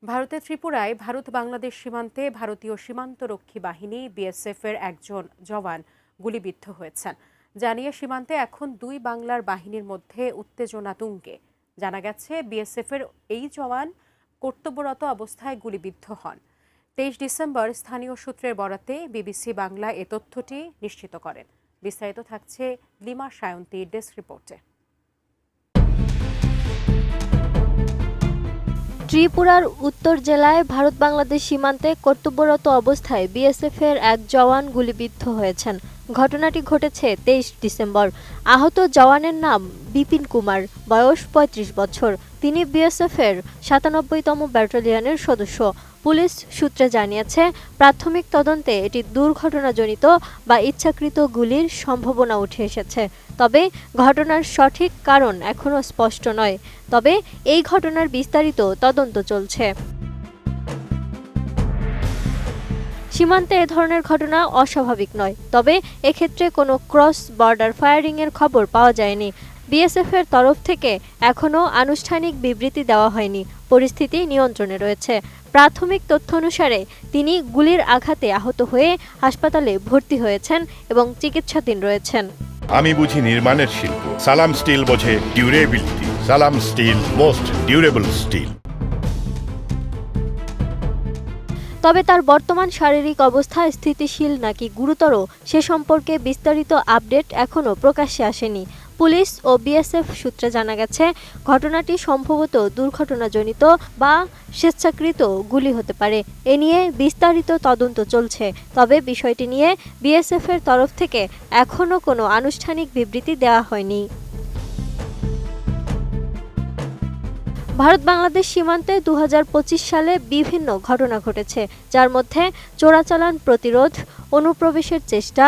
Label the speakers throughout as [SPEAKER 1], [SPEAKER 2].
[SPEAKER 1] ভারতের ত্রিপুরায় ভারত বাংলাদেশ সীমান্তে ভারতীয় সীমান্তরক্ষী বাহিনী বিএসএফ-এর একজন জওয়ান গুলিবিদ্ধ হয়েছেন। জানিয়ে সীমান্তে এখন দুই বাংলার বাহিনীর মধ্যে উত্তেজনা তুঙ্গে। জানা গেছে, বিএসএফ-এর এই জওয়ান কর্তব্যরত অবস্থায় গুলিবিদ্ধ হন। 23 ডিসেম্বর স্থানীয় সূত্রের বরাতে বিবিসি বাংলা এ তথ্যটি নিশ্চিত করেন। বিস্তারিত থাকছে লিমা সায়ন্তীর ডেস্ক রিপোর্টে।
[SPEAKER 2] ত্রিপুরার উত্তর জেলায় ভারত বাংলাদেশ সীমান্তে কর্তব্যরত অবস্থায় বিএসএফ-এর এক জওয়ান গুলিবিদ্ধ হয়েছেন। ঘটনাটি ঘটেছে 23 ডিসেম্বর। আহত জওয়ানের নাম বিপিন কুমার, বয়স ৩৫ বছর। তিনি বিএসএফ-এর ৯৭তম ব্যাটালিয়নের সদস্য। পুলিশ সূত্রে জানিয়েছে, প্রাথমিক তদন্তে এটি দুর্ঘটনাজনিত বা ইচ্ছাকৃত গুলির সম্ভাবনা উঠে এসেছে। তবে ঘটনার সঠিক কারণ এখনও স্পষ্ট নয়। তবে এই ঘটনার বিস্তারিত তদন্ত চলছে। সীমান্তে এ ধরনের ঘটনা অস্বাভাবিক নয়, তবে এক্ষেত্রে কোনো ক্রস বর্ডার ফায়ারিংয়ের খবর পাওয়া যায়নি। বিএসএফ-এর তরফ থেকে এখনও আনুষ্ঠানিক বিবৃতি দেওয়া হয়নি। পরিস্থিতি নিয়ন্ত্রণে রয়েছে। প্রাথমিক তথ্য অনুসারে তিনি গুলির আঘাতে আহত হয়ে হাসপাতালে ভর্তি হয়েছেন এবং চিকিৎসাধীন রয়েছেন।
[SPEAKER 3] আমি বুঝি নির্মাণের শিল্প, সালাম স্টিল বোঝে ডিউরেবিলিটি। সালাম স্টিল, মোস্ট ডিউরেবল স্টিল।
[SPEAKER 2] তবে তার বর্তমান শারীরিক অবস্থা স্থিতিশীল নাকি গুরুতর সে সম্পর্কে বিস্তারিত আপডেট এখনও প্রকাশ্যে আসেনি। পুলিশ ও বিএসএফ সূত্রে জানা গেছে, ঘটনাটি সম্ভবত দুর্ঘটনাজনিত বা স্বেচ্ছাকৃত গুলি হতে পারে। এ নিয়ে বিস্তারিত তদন্ত চলছে। তবে বিষয়টি নিয়ে বিএসএফ-এর তরফ থেকে এখনও কোনো আনুষ্ঠানিক বিবৃতি দেওয়া হয়নি। ভারত বাংলাদেশ সীমান্তে ২০২৫ সালে বিভিন্ন ঘটনা ঘটেছে, যার মধ্যে চোরাচালান প্রতিরোধ, অনুপ্রবেশের চেষ্টা,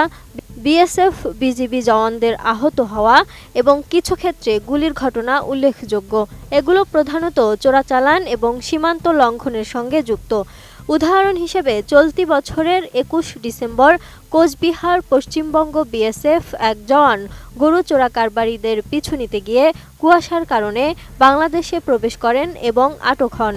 [SPEAKER 2] বিএসএফ বিজিবি জওয়ানদের আহত হওয়া এবং কিছু ক্ষেত্রে গুলির ঘটনা উল্লেখযোগ্য। এগুলো প্রধানত চোরাচালান এবং সীমান্ত লঙ্ঘনের সঙ্গে যুক্ত। উদাহরণ হিসেবে চলতি বছরের ২১ ডিসেম্বর কোচবিহার পশ্চিমবঙ্গ বিএসএফ এক জওয়ান গরু চোরা কারবারিদের পিছু নিতে গিয়ে কুয়াশার কারণে বাংলাদেশে প্রবেশ করেন এবং আটক হন।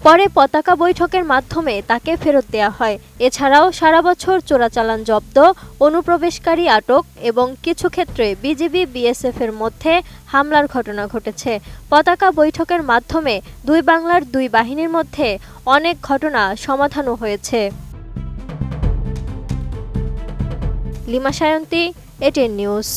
[SPEAKER 2] পরে পতাকা বৈঠকের মাধ্যমে তাকে ফেরত দেওয়া হয়। এছাড়াও সারা বছর চোরাচালান জব্দ, অনুপ্রবেশকারী আটক এবং কিছু ক্ষেত্রে বিজিবি বিএসএফ-এর মধ্যে হামলার ঘটনা ঘটেছে। পতাকা বৈঠকের মাধ্যমে দুই বাংলার দুই বাহিনীর মধ্যে অনেক ঘটনা সমাধানও হয়েছে। Lima Sayanti, ATN news.